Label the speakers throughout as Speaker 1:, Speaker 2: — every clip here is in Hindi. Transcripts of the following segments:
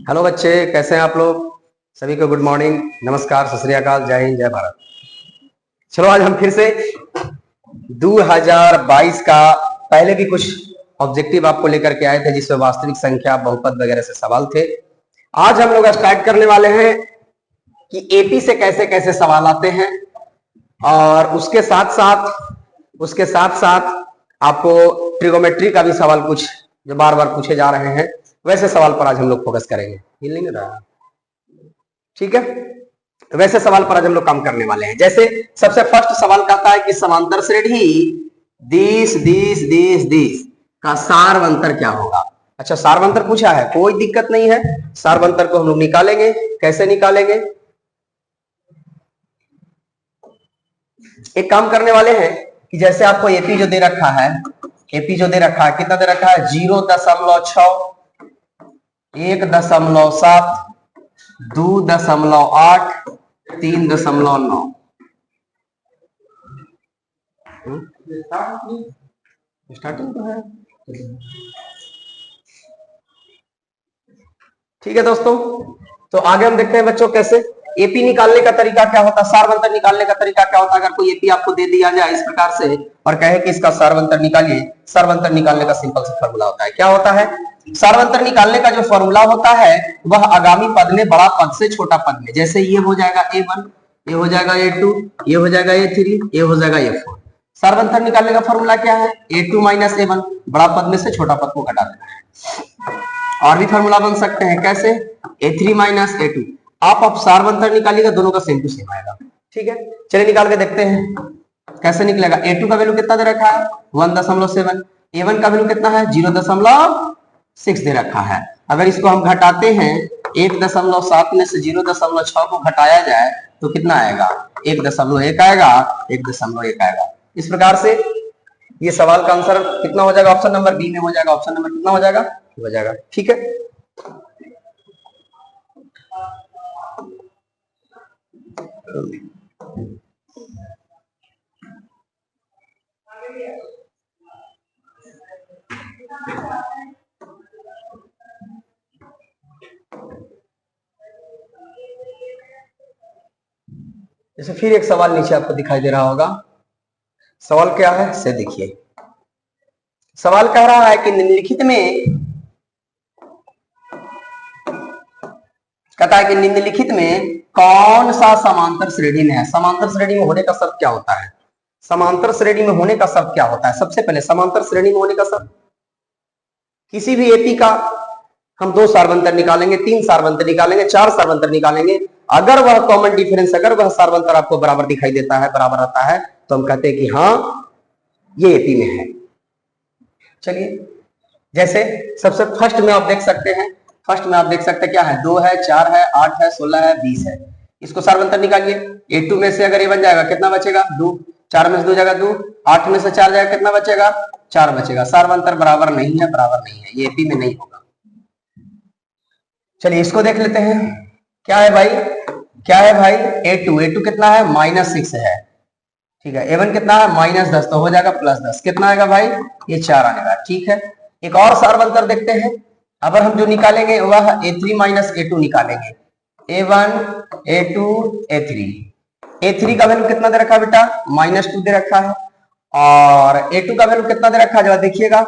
Speaker 1: हेलो बच्चे, कैसे हैं आप लोग। सभी को गुड मॉर्निंग, नमस्कार, सत श्री अकाल, जय हिंद, जय भारत। चलो आज हम फिर से 2022 का पहले भी कुछ ऑब्जेक्टिव आपको लेकर के आए थे जिसमें वास्तविक संख्या, बहुपद वगैरह से सवाल थे। आज हम लोग स्टार्ट करने वाले हैं कि एपी से कैसे कैसे सवाल आते हैं और उसके साथ साथ आपको ट्रिगोमेट्री का भी सवाल कुछ जो बार बार पूछे जा रहे हैं वैसे सवाल पर आज हम लोग फोकस करेंगे। हिल नहीं रहा, ठीक है। वैसे सवाल पर आज हम लोग काम करने वाले हैं। जैसे सबसे फर्स्ट सवाल कहता है कि समांतर श्रेणी दिस का सारवंतर क्या होगा। अच्छा, सारवंतर पूछा है, कोई दिक्कत नहीं है। सारवंतर को हम लोग निकालेंगे। कैसे निकालेंगे? एक काम करने वाले हैं कि जैसे आपको एपी जो दे रखा है, कितना दे रखा है? 0.6, 1.7, 2.8, 3.9। स्टार्टिंग तो है, ठीक है दोस्तों। तो आगे हम देखते हैं बच्चों कैसे एपी निकालने का तरीका क्या होता है, सारवंतर निकालने का तरीका क्या होता है। अगर कोई एपी आपको दे दिया जाए इस प्रकार से और कहे कि इसका सारवंतर निकालिए, सारवंतर निकालने का सिंपल सा फॉर्मूला होता है। क्या होता है सारवंतर निकालने का? जो फॉर्मूला होता है वह आगामी पद में बड़ा पद से छोटा पद में, जैसे ये हो जाएगा A1, ये हो जाएगा A2, ये हो जाएगा A3, ये हो जाएगा A4। सारवंतर निकालने का फॉर्मूला क्या है? A2 माइनस A1, बड़ा पद में से छोटा पद को घटा देना है। और भी फॉर्मूला बन सकते हैं, कैसे? A3 minus A2। आप सारवंतर निकालिएगा, दोनों का सेम टू सेम आएगा, ठीक है। चलिए निकाल के देखते हैं कैसे निकलेगा। A2 का वैल्यू कितना दे रखा है? 1.7। A1 का वैल्यू कितना है? 0.6 दे रखा है। अगर इसको हम घटाते हैं 1.7 में से 0.6 को घटाया जाए तो कितना आएगा? 1.1 आएगा, 1.1 आएगा। इस प्रकार से ये सवाल का आंसर कितना हो जाएगा? ऑप्शन नंबर बी में हो जाएगा। ऑप्शन नंबर कितना हो जाएगा, ठीक है। जैसे फिर एक सवाल नीचे आपको दिखाई दे रहा होगा। सवाल क्या है से देखिए। सवाल कह रहा है कि निम्नलिखित में, कहता है कि निम्नलिखित में कौन सा समांतर श्रेणी में है। समांतर श्रेणी में होने का शर्त क्या होता है? समांतर श्रेणी में होने का शर्त क्या होता है? सबसे पहले समांतर श्रेणी में होने का शर्त, किसी भी एपी का हम 2 सारवंतर निकालेंगे, 3 सारवंतर निकालेंगे, 4 सारवंतर निकालेंगे। अगर वह कॉमन डिफरेंस, अगर वह सारवंतर आपको बराबर दिखाई देता है, बराबर आता है, तो हम कहते हैं कि हाँ ये एपी में है। चलिए, जैसे सबसे फर्स्ट में आप देख सकते हैं, क्या है? 2 है, 4 है, 8 है, 16 है, 20 है। इसको सारवंतर निकालिए। A2 में से अगर ये बन जाएगा कितना बचेगा? 2। 4 में से 2 जाएगा 2, 8 में से 4 जाएगा कितना बचेगा? 4 बचेगा। सारवंतर बराबर नहीं है, ये एपी में नहीं होगा। चलिए इसको देख लेते हैं। क्या है भाई? A2 कितना है? -6 है, ठीक है। A1 कितना है? -10, तो हो जाएगा +10। कितना आएगा भाई? ये 4 आएगा, ठीक है। एक और सारवंतर देखते हैं। अगर हम जो निकालेंगे वह A3 माइनस A2 निकालेंगे। A1, A2, A3। A3 का वैल्यू कितना दे रखा है बेटा? -2 दे रखा है। और A2 का वैल्यू कितना दे रखा है? जरा देखिएगा,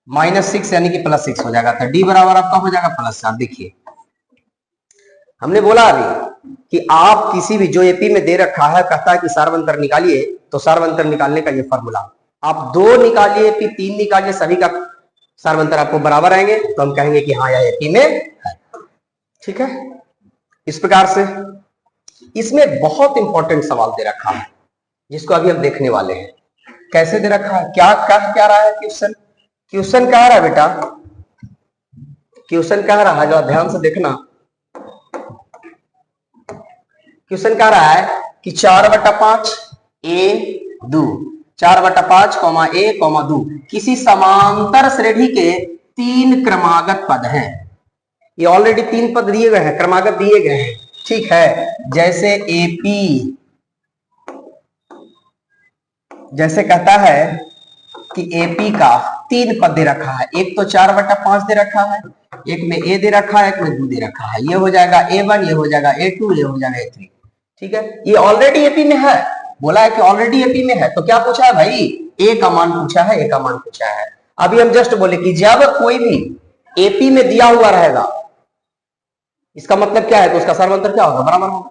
Speaker 1: -6 यानी कि +6 हो जाएगा। तो D बराबर आपका हो जाएगा +4। देखिए हमने बोला अभी कि आप किसी भी जो एपी में दे रखा है, कहता है कि सारवंतर निकालिए, तो सारवंतर निकालने का ये फॉर्मूला, आप 2 निकालिए एपी, 3 निकालिए, सभी का सारवंतर आपको बराबर आएंगे, तो हम कहेंगे कि हाँ यह एपी में है, ठीक है। इस प्रकार से इसमें बहुत इंपॉर्टेंट सवाल दे रखा है जिसको अभी हम देखने वाले हैं। कैसे दे रखा है, क्या रहा है क्वेश्चन कह रहा है बेटा, क्वेश्चन कह रहा है, जो ध्यान से देखना। क्वेश्चन कह रहा है कि 4/5 A2, 4/5 A, 2 किसी समांतर श्रेणी के 3 क्रमागत पद हैं। ये ऑलरेडी 3 पद दिए गए हैं, क्रमागत दिए गए हैं, ठीक है। जैसे एपी, जैसे कहता है कि एपी का तीन पद दे रखा है, एक तो 4/5 दे रखा है, एक में ए दे रखा है, एक में 2 दे रखा है। ये हो जाएगा A1, ये हो जाएगा A2, ये हो जाएगा A3। ठीक है, ये ऑलरेडी एपी में है, बोला है कि ऑलरेडी एपी में है। तो क्या पूछा है भाई, ए का मान पूछा है, ए का मान पूछा है। अभी हम जस्ट बोले कि जब कोई भी एपी में दिया हुआ रहेगा, इसका मतलब क्या है, तो उसका सार्वंतर क्या होगा, बराबर होगा।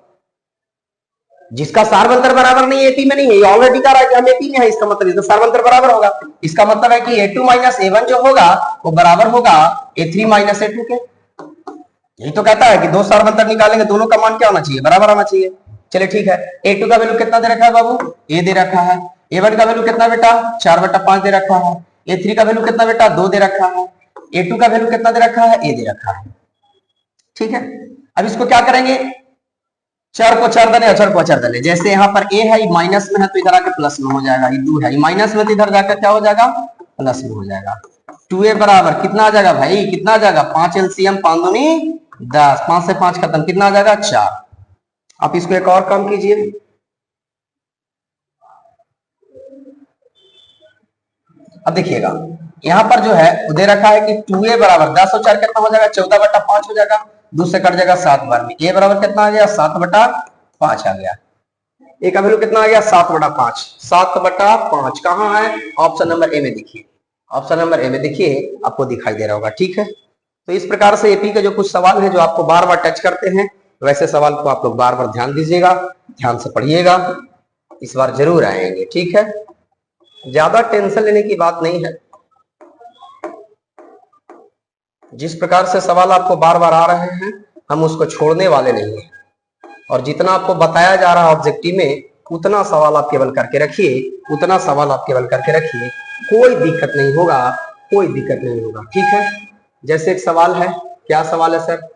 Speaker 1: जिसका सार्वंतर बराबर नहीं एपी में नहीं है, ये ऑलरेडी कह रहा है कि हम एपी में है, इसका मतलब इसका सार्वंतर बराबर होगा। इसका मतलब है कि A2 माइनस A1 जो होगा वो बराबर होगा A3 माइनस A2 के। यही तो कहता है कि दो सार्वंतर निकालेंगे, दोनों का मान क्या होना चाहिए, बराबर होना चाहिए। चलिए ठीक है, A2 का वैल्यू कितना दे रखा है बाबू, ए दे रखा है। A1 का वैल्यू कितना बेटा, 4/5 दे रखा है। A3 का वैल्यू कितना बेटा, 2 दे रखा है। A2 का वैल्यू कितना दे रखा है, ए दे रखा है। ठीक है, अब इसको क्या करेंगे, चर को चर दले, अचर को अचर दले। जैसे यहाँ पर ए है, माइनस में है तो इधर आके प्लस में हो जाएगा, ये 2 है, माइनस में तो इधर जाकर क्या हो जाएगा, प्लस में हो जाएगा। 2a बराबर कितना आ जाएगा भाई, कितना आ जाएगा, 5 एलसीएम 5 दूनी 10, 5 से 5 खत्म, कितना आ जाएगा 4। आप इसको एक और काम कीजिए, अब देखिएगा यहाँ पर जो है दे रखा है कि 2a बराबर 10 और 4 कितना हो जाएगा, 14/5 हो जाएगा। 2 से कट जाएगा 7 बार में, a बराबर कितना आ गया, 7/5 आ गया। a का वैल्यू कितना आ गया, 7/5। 7/5 कहाँ है, ऑप्शन नंबर ए में देखिए, ऑप्शन नंबर ए में देखिए, आपको दिखाई दे रहा होगा। ठीक है, तो इस प्रकार से एपी के जो कुछ सवाल है जो आपको बार बार टच करते हैं, वैसे सवाल को आप लोग बार बार ध्यान दीजिएगा, ध्यान से पढ़िएगा, इस बार जरूर आएंगे। ठीक है, ज्यादा टेंशन लेने की बात नहीं है। जिस प्रकार से सवाल आपको बार बार आ रहे हैं, हम उसको छोड़ने वाले नहीं हैं, और जितना आपको बताया जा रहा है ऑब्जेक्टिव में, उतना सवाल आप केवल करके रखिए, उतना सवाल आप केवल करके रखिए, कोई दिक्कत नहीं होगा, कोई दिक्कत नहीं होगा। ठीक है, जैसे एक सवाल है, क्या सवाल है सर,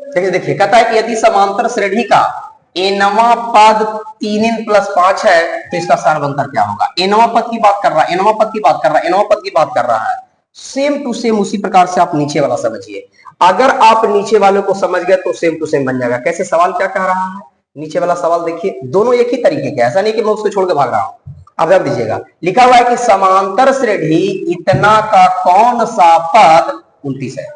Speaker 1: देखिए देखिए, कहता है कि यदि समांतर श्रेणी का एनवा पद 3n+5 है तो इसका सार्वंतर क्या होगा। एनवा पद की बात कर रहा है, एनवा पद की बात कर रहा है, एनवा पद की बात कर रहा है। सेम टू सेम उसी प्रकार से आप नीचे वाला समझिए। अगर आप नीचे वाले को समझ गए तो सेम टू सेम बन जाएगा। कैसे, सवाल क्या कह रहा है, नीचे वाला सवाल देखिए, दोनों एक ही तरीके के, ऐसा नहीं कि मैं उसको छोड़ के भाग रहा हूं। अब जब दीजिएगा, लिखा हुआ है कि समांतर श्रेणी इतना का कौन सा पद 29 है।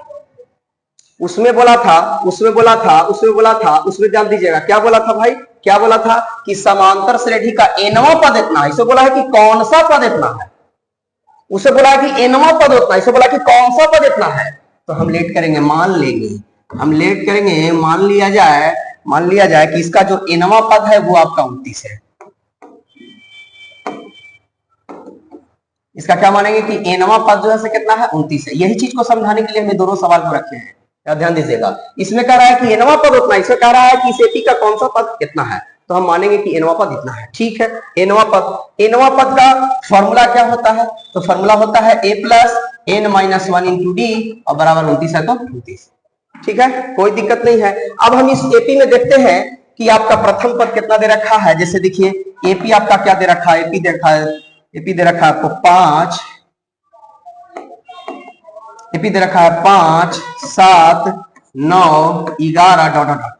Speaker 1: उसमें बोला था, उसमें बोला था, उसमें बोला था, उसमें ध्यान दीजिएगा, क्या बोला था भाई, क्या बोला था कि समांतर श्रेणी का एनवा पद इतना है। इसे बोला है कि कौन सा पद इतना है, उसे बोला है कि एनवा पद उतना, इसे बोला कि कौन सा पद इतना है। तो हम लेट करेंगे, मान लेंगे, हम लेट करेंगे, मान लिया जाए कि इसका जो एनवा पद है वो आपका 29 है। इसका क्या मानेंगे कि एनवा पद जो है कितना है, 29 है। यही चीज को समझाने के लिए हमने दोनों सवाल को रखे हैं, ध्यान दीजिएगा। इसमें कह रहा है कि एनवा पद उतना, इसमें कह रहा है कि इस एपी का कौन सा पद कितना है, तो हम मानेंगे कि एनवा पद इतना है। ठीक है, एनवा पद का फॉर्मूला क्या होता है, तो फॉर्मूला होता है a plus n-1 into D, और बराबर 29 है तो 29। ठीक है, कोई दिक्कत नहीं है। अब हम इस एपी में देखते हैं कि आपका प्रथम पद कितना दे रखा है। जैसे देखिए, एपी आपका क्या दे रखा है, एपी दे रखा है आपको 5, एपी दे रखा है 5, 7, 9, 11 डॉट डॉट।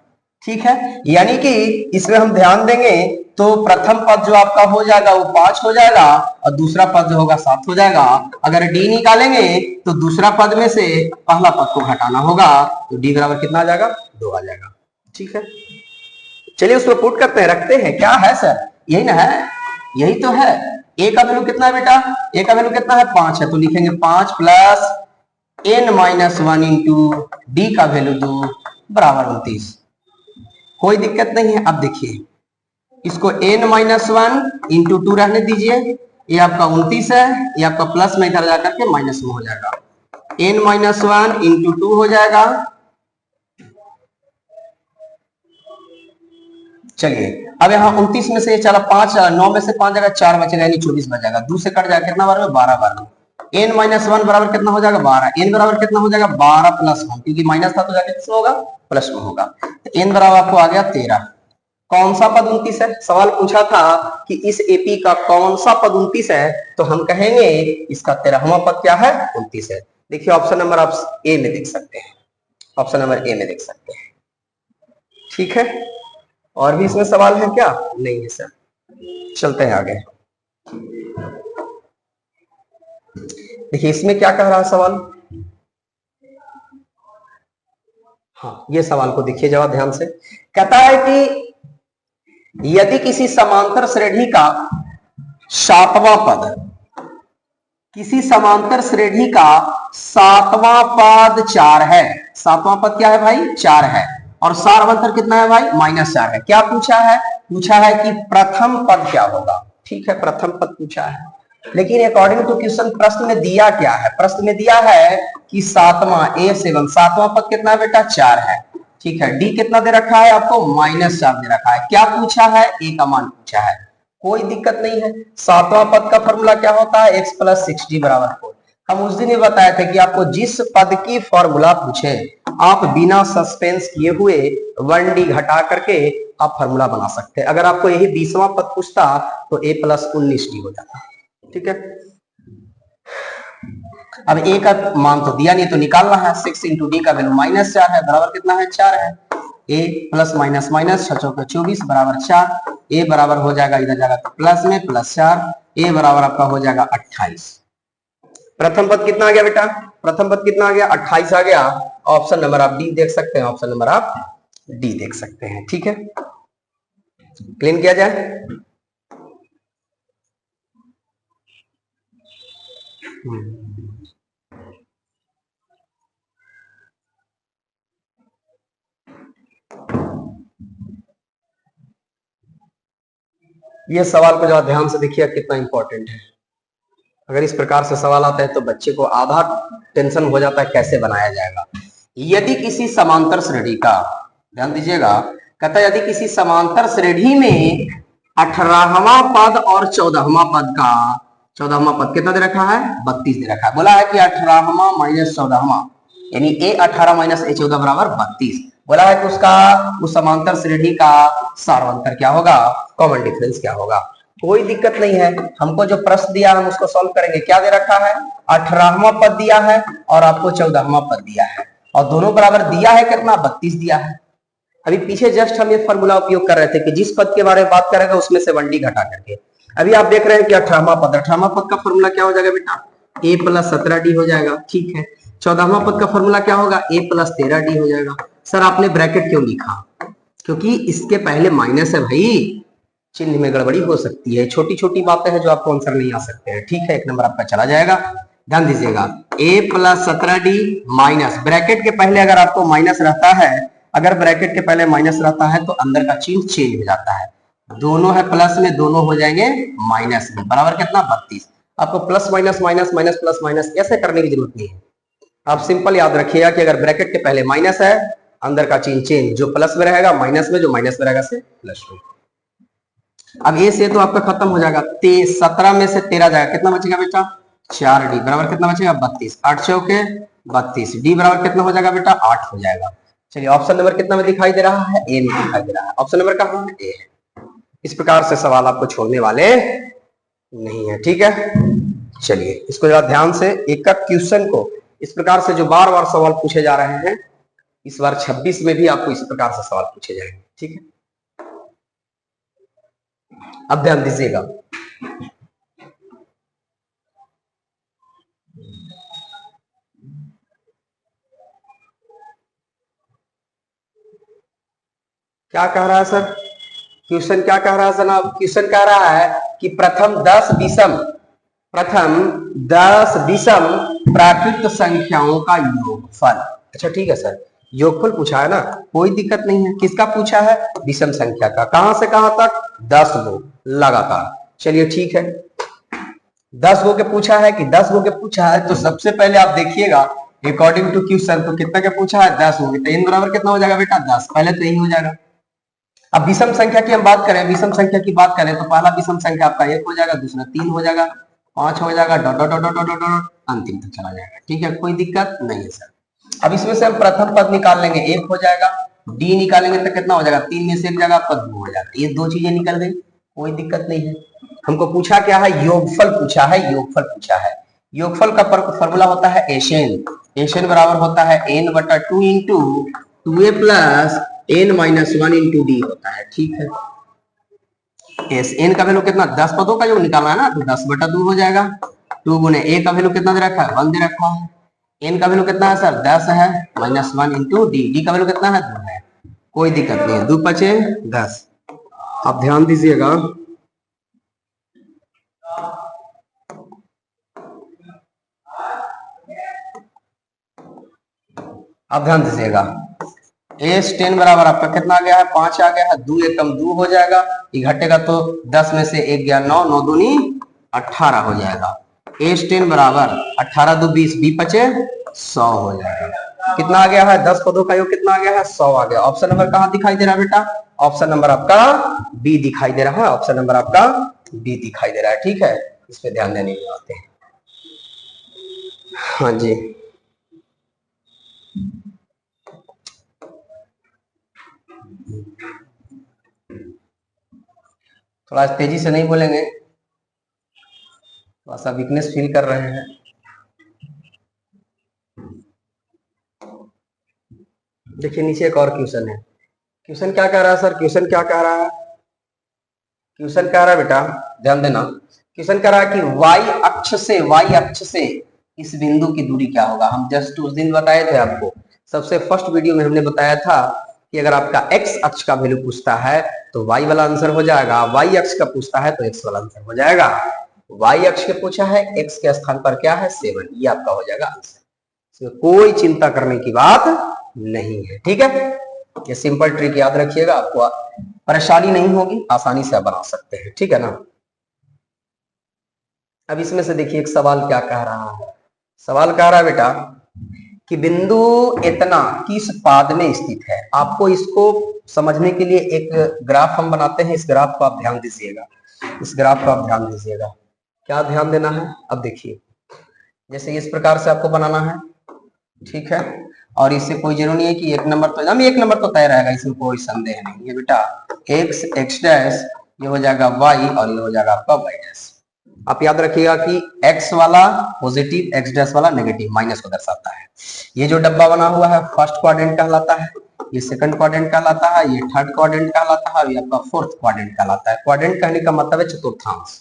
Speaker 1: ठीक है, यानी कि इसमें हम ध्यान देंगे तो प्रथम पद जो आपका हो जाएगा वो 5 हो जाएगा, और दूसरा पद जो होगा 7 हो जाएगा। अगर डी निकालेंगे तो दूसरा पद में से पहला पद को घटाना होगा, तो डी बराबर कितना आ जाएगा, 2 आ जाएगा। ठीक है, चलिए उसको पुट करते हैं, रखते हैं। क्या है सर, यही ना है, यही तो है। ए का वैल्यू कितना है बेटा, ए का वैल्यू कितना है, 5 है, तो लिखेंगे 5 प्लस n-1 इंटू डी का वैल्यू 2 बराबर 29। कोई दिक्कत नहीं है। अब देखिए, इसको n-1 इंटू 2 रहने दीजिए, ये आपका 29 है, ये आपका प्लस में इधर जाकर के माइनस में हो जाएगा, n-1 इंटू 2 हो जाएगा। चलिए, अब यहाँ 29 में से ये चला 5, 9 में से 5 जाएगा, 4 बचेगा, यानी 24 बच जाएगा। 2 से कट जाएगा, कितना बार में, 12 बार में। n-1 बराबर कितना हो जाएगा, 12। n बराबर कितना हो जाएगा, 12 प्लस 1, क्योंकि माइनस था तो जाके कितना होगा, प्लस में होगा। तो n बराबर आपको आ गया 13। कौन सा पद 29 है, सवाल पूछा था कि इस एपी का कौन सा पद 29 है, तो हम कहेंगे इसका 13वां पद क्या है, 29 है। देखिए ऑप्शन नंबर आप ए में देख सकते हैं, ऑप्शन नंबर ए में देख सकते हैं। ठीक है, और भी इसमें सवाल है क्या, नहीं है सर, चलते हैं आगे। देखिए इसमें क्या कह रहा है सवाल। हाँ, ये सवाल को देखिए जवाब ध्यान से। कहता है कि यदि किसी समांतर श्रेणी का सातवां पद, किसी समांतर श्रेणी का सातवां पद 4 है। सातवां पद क्या है भाई? 4 है। और सारवंतर कितना है भाई? -4 है। क्या पूछा है? पूछा है कि प्रथम पद क्या होगा। ठीक है, प्रथम पद पूछा है, लेकिन अकॉर्डिंग टू क्वेश्चन प्रश्न में दिया क्या है? प्रश्न में दिया है कि सातवां A7 सातवां पद कितना है बेटा? 4 है। ठीक है, डी कितना दे रखा है आपको? -4 दे रखा है। क्या पूछा है? ए का मान पूछा है। कोई दिक्कत नहीं है। सातवां पद का फॉर्मूला क्या होता है? x + 6d = 4। हम उस दिन ही बताए थे कि आपको जिस पद की फॉर्मूला पूछे आप बिना सस्पेंस किए हुए 1d घटा करके आप फॉर्मूला बना सकते हैं। अगर आपको यही 20वां पद पूछता तो a + 19d हो जाता। ठीक है, अब a का मान तो दिया नहीं तो निकालना है। 6 × d का वैल्यू -4 है, बराबर कितना है? 4 है। a प्लस माइनस माइनस 6 चौके 24 बराबर 4। a बराबर हो जाएगा, इधर जाएगा तो प्लस में +4। a बराबर आपका हो जाएगा 28। प्रथम पद कितना आ गया बेटा? प्रथम पद कितना आ गया? 28 आ गया। ऑप्शन नंबर आप डी देख सकते हैं। ऑप्शन नंबर आप डी देख सकते हैं। ठीक है, क्लीन किया जाए। ये सवाल को जरा ध्यान से देखिए कितना इंपॉर्टेंट है। अगर इस प्रकार से सवाल आता है तो बच्चे को आधा टेंशन हो जाता है कैसे बनाया जाएगा। यदि किसी समांतर श्रेणी का, ध्यान दीजिएगा, कहता है यदि किसी समांतर श्रेणी में 18वां पद और 14वां पद का, 14वां पद कितना दे रखा है? 32 दे रखा है। बोला है कि 18वां - 14वां यानी a18 - a14 बराबर 32। बोला है कि उसका उस समांतर श्रेणी का सारवंतर क्या होगा? कॉमन डिफरेंस क्या होगा? कोई दिक्कत नहीं है। हमको जो प्रश्न दिया हम उसको सॉल्व करेंगे। क्या दे रखा है? 18वां पद दिया है और आपको 14वां पद दिया है और दोनों बराबर दिया है कितना? 32 दिया है। अभी पीछे जस्ट हम ये फॉर्मूला उपयोग कर रहे थे कि जिस पद के बारे में बात करेंगे उसमें से 1d घटा करके। अभी आप देख रहे हैं कि 18वां पद, 18वां पद का फॉर्मूला क्या हो जाएगा बेटा? a + 17d हो जाएगा। ठीक है, 14वां पद का फॉर्मूला क्या होगा? a + 13d हो जाएगा। सर आपने ब्रैकेट क्यों लिखा? क्योंकि इसके पहले माइनस है भाई, चिन्ह में गड़बड़ी हो सकती है। छोटी छोटी बातें हैं जो आपको आंसर नहीं आ सकते हैं। ठीक है, एक नंबर आपका चला जाएगा। ध्यान दीजिएगा, a + 17d माइनस, ब्रैकेट के पहले अगर आपको माइनस रहता है, अगर ब्रैकेट के पहले माइनस रहता है तो अंदर का चिन्ह चेंज हो जाता है। दोनों है प्लस में, दोनों हो जाएंगे माइनस में। बराबर कितना? 32। आपको plus minus minus minus plus minus ऐसे करने की जरूरत नहीं है। आप सिंपल याद रखिएगा कि अगर ब्रैकेट के पहले माइनस है, अंदर का चिन्ह चेंज, जो प्लस में रहेगा माइनस में, जो माइनस में रहेगा से प्लस में। अब ए से तो आपका खत्म हो जाएगा। 17 में से 13 जाएगा, कितना बचेगा बेटा? 4d बराबर कितना बचेगा? 32। 8 चौके 32। डी बराबर कितना हो जाएगा बेटा? 8 हो जाएगा। चलिए ऑप्शन नंबर कितना में दिखाई दे रहा है? ए में दिखाई दे रहा है। ऑप्शन नंबर कहाँ है? ए है। इस प्रकार से सवाल आपको छोड़ने वाले नहीं है। ठीक है, चलिए इसको जरा ध्यान से, एक एक क्वेश्चन को इस प्रकार से जो बार बार सवाल पूछे जा रहे हैं, इस बार 26 में भी आपको इस प्रकार से सवाल पूछे जाएंगे। ठीक है, अब ध्यान दीजिएगा। क्या कह रहा है सर? क्वेश्चन क्या कह रहा है जनाब? क्वेश्चन कह रहा है कि प्रथम 10 विषम प्राकृत संख्याओं का योगफल। अच्छा ठीक है सर, योगफल पूछा है ना, कोई दिक्कत नहीं है। किसका पूछा है? विषम संख्या का। कहां से कहां तक? 10 गो लगातार। चलिए ठीक है, 10 गो के पूछा है कि 10 गो के पूछा है तो सबसे पहले आप देखिएगा अकॉर्डिंग टू क्वेश्चन तो कितना के पूछा है? 10 गो। तो n बराबर कितना हो जाएगा बेटा? 10। पहले तो यही हो जाएगा। अब विषम संख्या की हम बात करें, विषम संख्या की बात करें तो पहला विषम संख्या आपका 1 हो जाएगा, दूसरा 3 हो जाएगा, 5 हो जाएगा, dot dot dot dot dot अंतिम तक चला जाएगा। ठीक है, कोई दिक्कत नहीं है सर। अब इसमें से हम प्रथम पद निकाल लेंगे, 1 हो जाएगा। डी निकालेंगे तो कितना हो जाएगा? 3 में से 1 जाएगा, पद 2 हो जाएगा। ये दो चीजें निकल गई, कोई दिक्कत नहीं है। हमको पूछा क्या है? योगफल पूछा है, योगफल पूछा है। योगफल का फॉर्मूला होता है एशेन। एशेन बराबर होता है n/2 into 2a plus n - 1 into D होता है। ठीक है, एस। एन का वैल्यू कितना, 10 पदों का जो निकालना है ना, तो 10/2 हो जाएगा। 2 गुने ए का वैल्यू कितना दे रखा है, 1 दे रखा है। एन का वैल्यू कितना है सर, 10 है, -1 इंटू डी। डी का वैल्यू कितना है, 2 है। कोई दिक्कत नहीं है, 2 5 10। आप ध्यान दीजिएगा, आप ध्यान दीजिएगा। एस 10 बराबर आपका कितना आ गया है, 5 आ गया है। 2 एकम 2 हो जाएगा, ये घटेगा तो 10 में से 1 गया 9, 9 दूनी 18 हो जाएगा। एस 10 बराबर 18 2 20, बी 5 100 हो जाएगा। कितना आ गया है, 10 पदों का योग कितना आ गया है, 100 आ गया। ऑप्शन नंबर कहाँ दिखाई दे रहा है बेटा, ऑप्शन नंबर आपका बी दिखाई दे रहा है। ऑप्शन नंबर आपका बी दिखाई दे रहा है, ठीक है। इस पे ध्यान देने की बात है। हाँ जी, थोड़ा तेजी से नहीं बोलेंगे, थोड़ा सा वीकनेस फील कर रहे हैं। देखिए नीचे एक और क्वेश्चन है। क्वेश्चन क्या कह रहा है सर, क्वेश्चन क्या कह रहा है, क्वेश्चन कह रहा है बेटा, ध्यान देना। क्वेश्चन कह रहा है कि वाई अक्ष से इस बिंदु की दूरी क्या होगा। हम जस्ट उस दिन बताए थे आपको, सबसे फर्स्ट वीडियो में हमने बताया था कि अगर आपका एक्स अक्ष का वैल्यू पूछता है तो वाई वाला आंसर हो जाएगा, वाई अक्ष का पूछता है तो एक्स वाला आंसर हो जाएगा। वाई अक्ष के पूछा है, एक्स के स्थान पर क्या है 7, ये आपका हो जाएगा आंसर। इसमें कोई चिंता करने की बात नहीं है, ठीक है। ये सिंपल ट्रिक याद रखिएगा, आपको परेशानी नहीं होगी, आसानी से आप बना सकते हैं, ठीक है ना। अब इसमें से देखिए एक सवाल क्या कह रहा है। सवाल कह रहा है बेटा कि बिंदु इतना किस पाद में स्थित है। आपको इसको समझने के लिए एक ग्राफ हम बनाते हैं, इस ग्राफ को आप ध्यान दीजिएगा, इस ग्राफ को आप ध्यान दीजिएगा। क्या ध्यान देना है, अब देखिए जैसे इस प्रकार से आपको बनाना है, ठीक है। और इससे कोई जरूरी नहीं है कि 1 नंबर तो, हम 1 नंबर तो तय रहेगा, इसमें कोई संदेह नहीं है बेटा। एक्स एक्स डैश ये हो जाएगा वाई और ये हो जाएगा आपका वाई डैश। आप याद रखिएगा कि x वाला पॉजिटिव, x डैश वाला नेगेटिव, माइनस को दर्शाता है। ये जो डब्बा बना हुआ है फर्स्ट क्वाड्रेंट कहलाता है, ये सेकंड क्वाड्रेंट कहलाता है, ये थर्ड क्वाड्रेंट कहलाता है, ये आपका फोर्थ क्वाड्रेंट कहलाता है। क्वाड्रेंट कहने का मतलब है चतुर्थांश।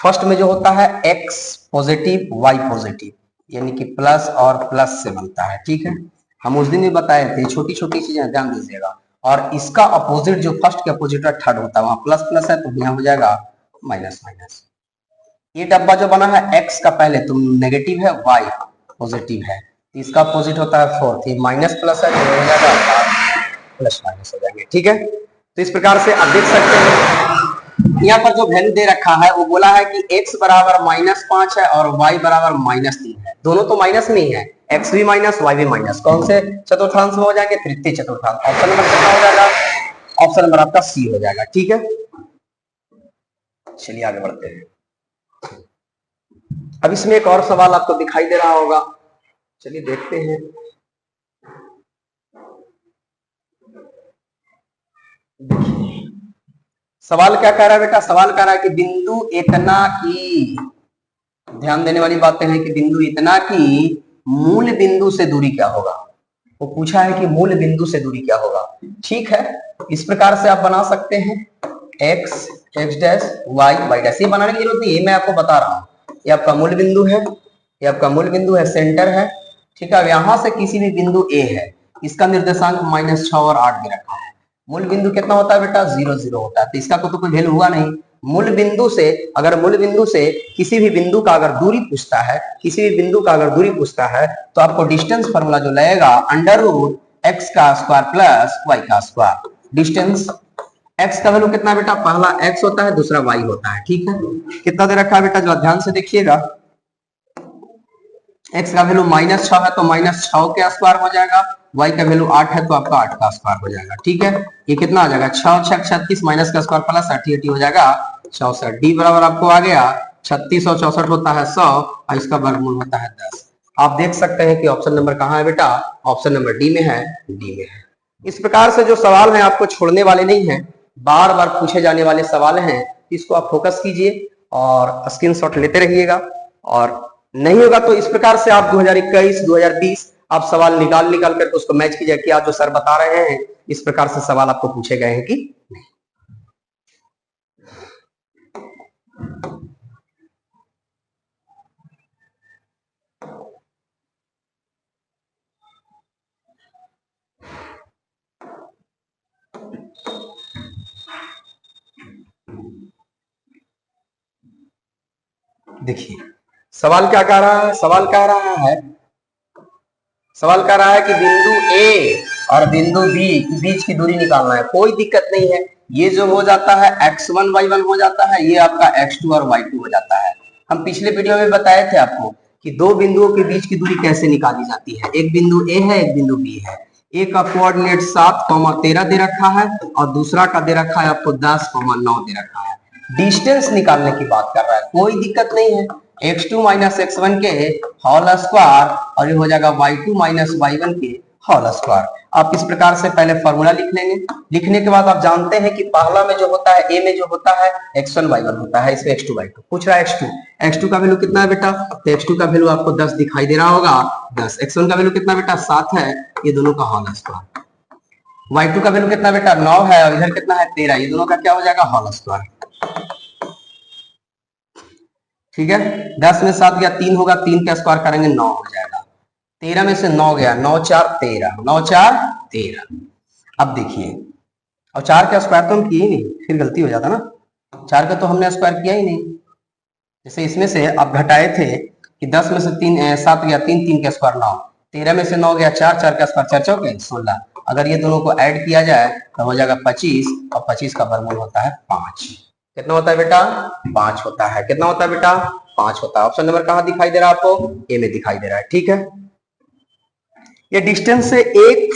Speaker 1: फर्स्ट में जो होता है x पॉजिटिव y पॉजिटिव, यानी कि प्लस और प्लस से बनता है, ठीक है। हम उस दिन भी बताए थे, छोटी छोटी चीजें ध्यान दीजिएगा। और इसका अपोजिट जो फर्स्ट के अपोजिट है थर्ड होता है, वहां प्लस प्लस है तो यहाँ हो जाएगा माइनस माइनस। ये डब्बा जो बना है x का पहले तो नेगेटिव है, y पॉजिटिव है, इसका अपोजिट होता है फोर्थ, ये माइनस प्लस है तो हो जाएगा प्लस माइनस हो जाएंगे, ठीक है। तो इस प्रकार से आप देख सकते हैं यहाँ पर जो वैल्यू दे रखा है वो बोला है कि x बराबर -5 है और y बराबर -3 है। दोनों तो माइनस में ही है, x भी माइनस y भी माइनस। कौन से चतुर्थांश में हो जाएंगे, तृतीय चतुर्थांश। ऑप्शन नंबर कितना हो जाएगा, ऑप्शन नंबर आपका सी हो जाएगा, ठीक है। चलिए आगे बढ़ते हैं। अब इसमें एक और सवाल आपको दिखाई दे रहा होगा, चलिए देखते हैं। सवाल क्या कह रहा है बेटा, सवाल कह रहा है कि बिंदु इतना की, ध्यान देने वाली बातें हैं कि बिंदु इतना की मूल बिंदु से दूरी क्या होगा। वो पूछा है कि मूल बिंदु से दूरी क्या होगा, ठीक है। इस प्रकार से आप बना सकते हैं x x dash y y dash. ये बनाने की जरूरत नहीं है, मैं आपको बता रहा हूं। ये आपका मूल बिंदु है, ये आपका मूल बिंदु है, सेंटर है, ठीक है। यहां से किसी भी बिंदु a है, इसका निर्देशांक -6 और 8 दे रखा है। मूल बिंदु कितना होता है बेटा, 0 0 होता है, तो इसका तो कोई वैल्यू हुआ नहीं। मूल बिंदु से, अगर मूल बिंदु से किसी भी बिंदु का अगर दूरी पूछता है, किसी भी बिंदु का अगर दूरी पूछता है तो आपको डिस्टेंस फार्मूला जो लगेगा √x का स्क्वायर प्लस y का स्क्वायर। डिस्टेंस x का वैल्यू कितना बेटा, पहला x होता है दूसरा y होता है, ठीक है। कितना दे रखा है बेटा, जो ध्यान से देखिएगा, x का वैल्यू -6 है तो -6 के स्क्वायर हो जाएगा, y का वैल्यू 8 है तो आपका 8 का स्क्वायर हो जाएगा, ठीक है। ये कितना आ जाएगा, 6 6 36 माइनस का स्क्वायर प्लस 80 हो जाएगा 64। डी बराबर आपको आ गया 36 और 64 होता है 100 और इसका वर्गमूल होता है 10। आप देख सकते हैं कि ऑप्शन नंबर कहाँ है बेटा, ऑप्शन नंबर डी में है, डी में है। इस प्रकार से जो सवाल है आपको छोड़ने वाले नहीं है, बार बार पूछे जाने वाले सवाल हैं, इसको आप फोकस कीजिए और स्क्रीनशॉट लेते रहिएगा। और नहीं होगा तो इस प्रकार से आप 2021 2020 आप सवाल निकाल करके उसको मैच कीजिए कि आप जो सर बता रहे हैं इस प्रकार से सवाल आपको पूछे गए हैं कि नहीं। देखिए सवाल क्या कह रहा है, सवाल कह रहा है कि बिंदु ए और बिंदु बी के बीच की दूरी निकालना है। कोई दिक्कत नहीं है, ये जो हो जाता है x1 y1 हो जाता है, ये आपका x2 और y2 हो जाता है। हम पिछले वीडियो में बताए थे आपको कि दो बिंदुओं के बीच की दूरी कैसे निकाली जाती है। एक बिंदु ए है, एक बिंदु बी है। ए का कोऑर्डिनेट 7,13 दे रखा है और दूसरा का दे रखा है आपको 10,9 दे रखा है। डिस्टेंस निकालने की बात कर रहा है, कोई दिक्कत नहीं है। x2 माइनस x1 के होल स्क्वायर और ये हो जाएगा y2 माइनस y1 के होल स्क्वायर। आप इस प्रकार से पहले फॉर्मूला लिख लेंगे। लिखने के बाद आप जानते हैं कि पहला में जो होता है, ए में जो होता है x1 y1 होता है, इसमें x2 y2 पूछ रहा है। x2 का वैल्यू कितना है बेटा, तो x2 का वैल्यू आपको 10 दिखाई दे रहा होगा, 10। x1 का वैल्यू कितना बेटा 7 है, ये दोनों का होल स्क्वायर। y2 का वैल्यू कितना बेटा 9 है और इधर कितना है 13, ये दोनों का क्या हो जाएगा होल स्क्वायर। ठीक है, 10 में 7 गया 3 होगा, 3 का स्क्वायर करेंगे 9 हो जाएगा। 13 में से 9 गया, 9 4 13, 9 4 13। अब देखिए, और 4 का स्क्वायर तो हम किए ही नहीं, फिर गलती हो जाता ना, 4 का तो हमने स्क्वायर किया ही नहीं। जैसे इसमें से आप घटाए थे कि 10 में से 3 7 गया 3, 3 का स्क्वायर 9, 13 में से 9 गया 4, 4 का स्क्वायर 4 चौके 16। अगर ये दोनों को ऐड किया जाए तो हो जाएगा 25 और 25 का वर्गमूल होता है 5। कितना होता है बेटा 5 होता है। कितना होता है बेटा 5 होता है। ऑप्शन नंबर कहां दिखाई दे रहा है आपको, ए में दिखाई दे रहा है। ठीक है, ये डिस्टेंस से एक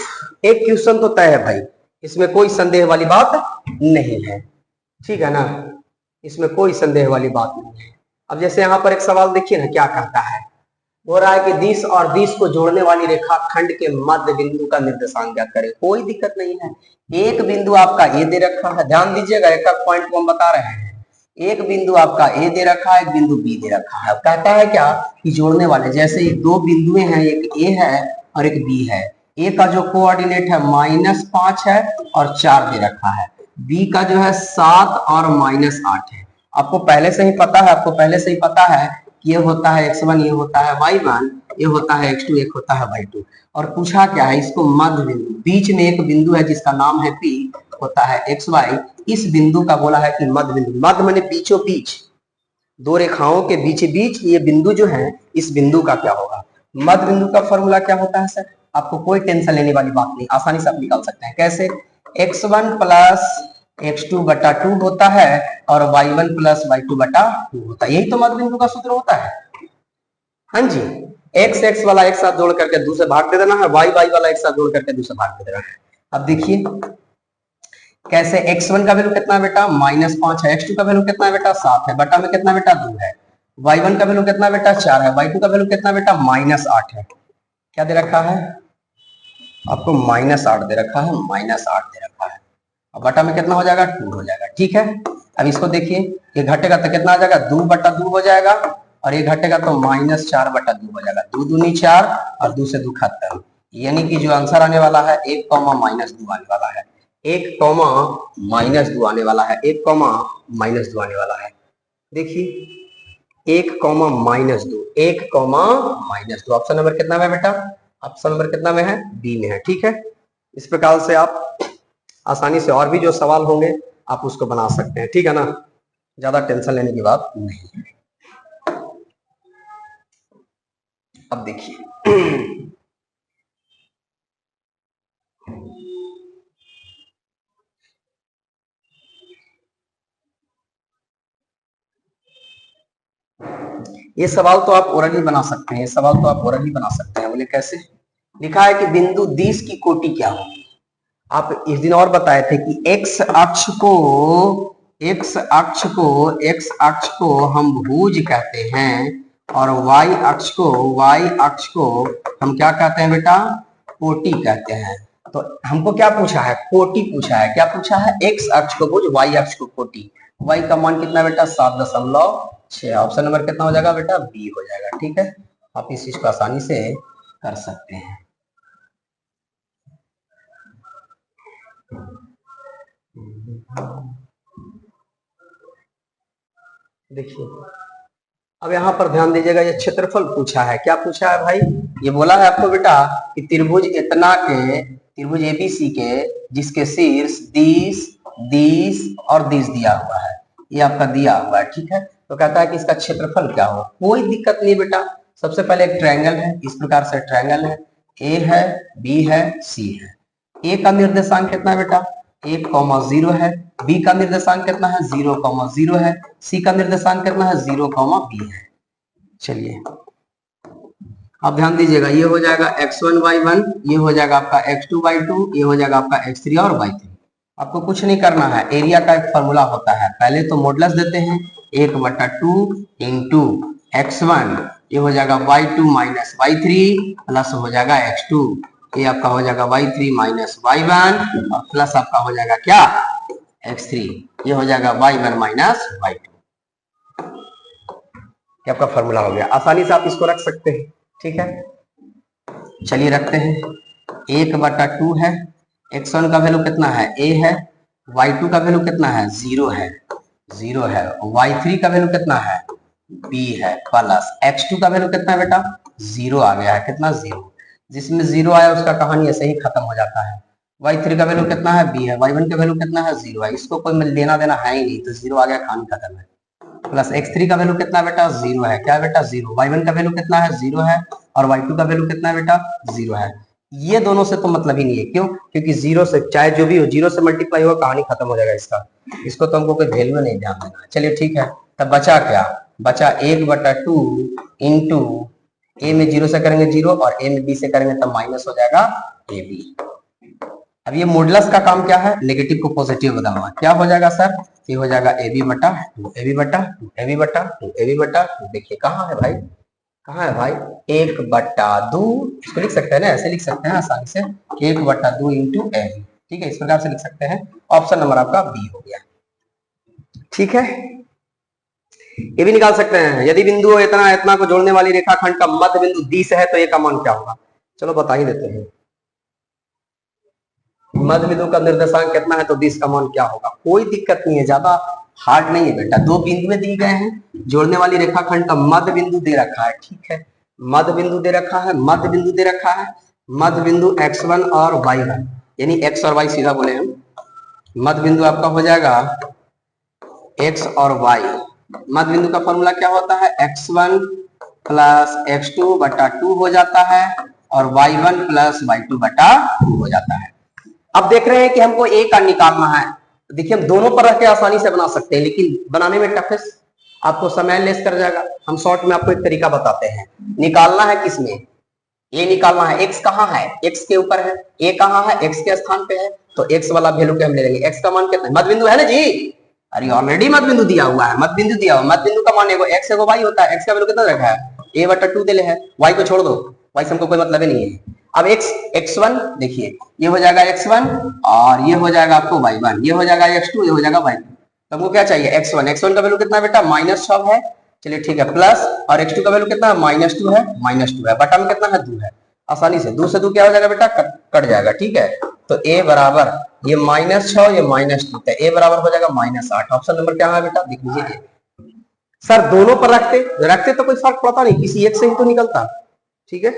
Speaker 1: क्वेश्चन तो तय है भाई, इसमें कोई संदेह वाली बात नहीं है। ठीक है ना, इसमें कोई संदेह वाली बात नहीं है। अब जैसे यहाँ पर एक सवाल देखिए ना, क्या कहता है, हो रहा है कि दिश और दिश को जोड़ने वाली रेखा खंड के मध्य बिंदु का निर्देशांक ज्ञात करें। कोई दिक्कत नहीं है, एक बिंदु आपका ए दे रखा है, ध्यान दीजिएगा, एक एक पॉइंट को हम बता रहे हैं। एक बिंदु आपका ए दे रखा है, एक बिंदु बी दे रखा है। कहता है क्या कि जोड़ने वाले, जैसे ये दो बिंदुएं हैं, एक ए है और एक बी है। ए का जो कोऑर्डिनेट है -5 है और 4 दे रखा है, बी का जो है 7 और -8 है। आपको पहले से ही पता है कि ये होता है x1, ये होता है y1, ये होता है x2, एक होता है y2। और पूछा क्या है, इसको मध्य बिंदु, बीच में एक बिंदु है जिसका नाम है P, होता है xy, इस बिंदु का बोला है कि मध्य बिंदु। मध्य माने बीचों बीच, दो रेखाओं के बीच बीच ये बिंदु जो है, इस बिंदु का क्या होगा। मध्य बिंदु का फॉर्मूला क्या होता है सर, आपको कोई टेंशन लेने वाली बात नहीं, आसानी से आप निकाल सकते हैं। कैसे, x1 प्लस x2 बटा 2 होता है और y1 प्लस y2 बटा 2 होता है। यही तो मध्य बिंदु का सूत्र होता है। हाँ जी, x x वाला एक साथ जोड़ करके दूसरे भाग दे देना है, y y वाला एक साथ जोड़ करके दूसरे भाग दे देना है। अब देखिए कैसे, x1 का वैल्यू कितना है बेटा -5 है, x2 का वैल्यू कितना है बेटा 7 है, बटा में कितना बेटा 2 है, y1 का वैल्यू कितना बेटा 4 है, y2 का वैल्यू कितना बेटा -8 है। क्या दे रखा है आपको, -8 दे रखा है, -8 दे रखा है, और बटा में कितना हो जाएगा 2 हो जाएगा। ठीक है, अब इसको देखिए, ये घटेगा तो कितना आ जाएगा 2 बटा 2 हो जाएगा, और ये घटेगा तो -4 बटा 2 हो जाएगा। 2 दूनी 4 और 2 से 2 खत्म, यानी कि जो आंसर आने वाला है 1, -2 आने वाला है, 1, -2 आने वाला है, 1, -2 आने वाला है। देखिए 1, -2, 1, -2। ऑप्शन नंबर कितना में बेटा, ऑप्शन नंबर कितना में है, बी में है। ठीक है, इस प्रकार से आप आसानी से और भी जो सवाल होंगे आप उसको बना सकते हैं। ठीक है ना, ज्यादा टेंशन लेने की बात नहीं है। अब देखिए ये सवाल तो आप ओरली बना सकते हैं, ये सवाल तो आप ओरली बना सकते हैं। बोले कैसे, लिखा है कि बिंदु दिश की कोटि क्या होगी। आप इस दिन और बताए थे कि x अक्ष को हम भुज कहते हैं और y अक्ष को हम क्या कहते हैं बेटा, कोटि कहते हैं। तो हमको क्या पूछा है, कोटि पूछा है। क्या पूछा है, x अक्ष को भुज, y अक्ष को कोटि। y का मान कितना बेटा 7.6। ऑप्शन नंबर कितना हो जाएगा बेटा, बी हो जाएगा। ठीक है, आप इस चीज को आसानी से कर सकते हैं। देखिए अब यहाँ पर ध्यान दीजिएगा, ये क्षेत्रफल पूछा है। क्या पूछा है भाई, ये बोला है आपको बेटा कि त्रिभुज एबीसी के जिसके शीर्ष 20 और 20 दिया हुआ है, ये आपका दिया हुआ है। ठीक है, तो कहता है कि इसका क्षेत्रफल क्या हो। कोई दिक्कत नहीं बेटा, सबसे पहले एक ट्रायंगल है, इस प्रकार से ट्रायंगल है, ए है, बी है, सी है। ए का निर्देशांक कितना है बेटा, 1,0 है। बी का निर्देशांक कितना है, 0,0 है। सी का निर्देशांक कितना है, 0,b है। चलिए अब ध्यान दीजिएगा, ये हो जाएगा x1y1, ये हो जाएगा आपका x2y2, ये हो जाएगा आपका x3 और y3। आपको कुछ नहीं करना है, एरिया का एक फॉर्मूला होता है, पहले तो मॉडुलस देते हैं 1/2 इंटू x1, ये हो जाएगा y2 माइनस y3 प्लस हो जाएगा x2, ये आपका हो जाएगा y3 माइनस y1 और प्लस आपका हो जाएगा क्या, x3, ये हो जाएगा y1 माइनस y2। ये आपका फॉर्मूला हो गया, आसानी से आप इसको रख सकते हैं। ठीक है, चलिए रखते हैं। 1/2 है, x1 का वैल्यू कितना है, a है, y2 का वैल्यू कितना है, 0 है, 0 है, y3 का वैल्यू कितना है, b है, प्लस x2 का वैल्यू कितना है बेटा, 0 आ गया है, कितना 0, जिसमें 0 आया उसका कहानी ऐसे ही खत्म हो जाता है। y3 का वैल्यू कितना है, b है, y1 का वैल्यू कितना है, 0 है, इसको कोई लेना देना है ही नहीं, तो 0 आ गया, कहानी खत्म है। प्लस x3 का वैल्यू कितना बेटा, 0 है, क्या बेटा 0, y1 का वैल्यू कितना है, 0 है, और y2 का वैल्यू कितना है बेटा, 0 है। ये दोनों से तो मतलब ही नहीं है, क्यों, क्योंकि 0 से चाहे जो भी हो 0 से मल्टीप्लाई होगा, कहानी खत्म हो जाएगा इसका, इसको तो हमको कोई वैल्यू नहीं ध्यान देना। चलिए ठीक है, तब बचा क्या, बचा 1/2 इंटू ए में 0 से करेंगे 0 और ए में b से करेंगे तब माइनस हो जाएगा ए बी। अब ये मॉडुलस का काम क्या है, नेगेटिव को पॉजिटिव बदलना। क्या हो जाएगा सर, ये हो जाएगा ए बी बटा 2, ए बी बटा 2, ए बी बटा 2, ए बी बटा 2। देखिए कहाँ है भाई, कहाँ है भाई, 1/2, इसको लिख सकते हैं ना, ऐसे लिख सकते हैं आसानी से, 1/2 इंटू ए बी। ठीक है, इस प्रकार से लिख सकते हैं। ऑप्शन नंबर आपका बी हो गया। ठीक है, ये भी निकाल सकते हैं, यदि बिंदु इतना इतना को जोड़ने वाली रेखाखंड का मध्य बिंदु डी से है तो ये का मान क्या होगा। चलो बता ही देते हैं, मध्य बिंदु का निर्देशांक कितना है तो 20 का मान क्या होगा। कोई दिक्कत नहीं है, ज्यादा हार्ड नहीं है बेटा, दो बिंदुएं दी गए हैं, जोड़ने वाली रेखाखंड का मध्य बिंदु दे रखा है। ठीक है, मध्य बिंदु दे रखा है, मध्य बिंदु दे रखा है, मध्य बिंदु x1 और y1, यानी x और y सीधा बोले हम, मध्य बिंदु आपका हो जाएगा x और y। मध्य बिंदु का फॉर्मूला क्या होता है, x1 प्लस x2 बटा 2 हो जाता है और y1 प्लस y2 बटा 2 हो जाता है। अब देख रहे हैं कि हमको ए का निकालना है, देखिए हम दोनों पर रख के आसानी से बना सकते हैं, लेकिन बनाने में टफेस्ट आपको समय लेस कर जाएगा। हम शॉर्ट में आपको एक तरीका बताते हैं, निकालना है किसमें, ए निकालना है, एक्स कहाँ है, एक्स के ऊपर है, ए कहाँ है, एक्स के स्थान पे है, तो एक्स वाला वैल्यू के हम ले लेंगे। एक्स का मान कितना है, मध्य बिंदु है ना जी, अरे ऑलरेडी मध्य बिंदु दिया हुआ है, मध्य बिंदु दिया हुआ, मध्य बिंदु का मान एगो एक्स एगो वाई होता है। एक्स का वैल्यू कितना रखा है, a/2 दे ले है, वाई को छोड़ दो, वाई से हमको कोई मतलब ही नहीं है। अब x1 देखिए, ये हो जाएगा x1 और ये हो जाएगा आपको y1, ये हो जाएगा x2, ये हो जाएगा y2। तो हमको क्या चाहिए, x1 का वैल्यू कितना है बेटा, -6 है, चलिए ठीक है, प्लस और x2 का वैल्यू कितना है, -2 है, -2 है, बटा में कितना है 2 है, आसानी से 2 से 2 क्या हो जाएगा बेटा, कट जाएगा। ठीक है, तो a बराबर ये -6 ये -2, तो a बराबर हो जाएगा -8। ऑप्शन नंबर क्या है बेटा, देख लीजिए। सर दोनों पर रखते तो कोई फर्क पड़ता नहीं, किसी एक से ही तो निकलता। ठीक है,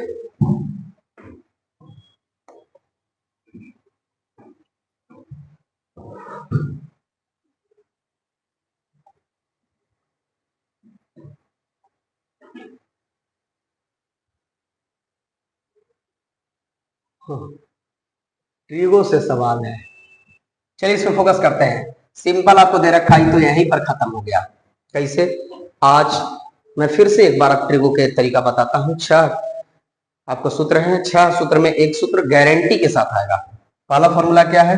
Speaker 1: ट्रिगो से सवाल है, चलिए इसमें फोकस करते हैं। सिंपल आपको दे रखा है तो यहीं पर खत्म हो गया। कैसे, आज मैं फिर से एक बार आप ट्रिगो के तरीका बताता हूँ। 6 आपको सूत्र है, 6 सूत्र में एक सूत्र गारंटी के साथ आएगा। पहला फॉर्मूला क्या है,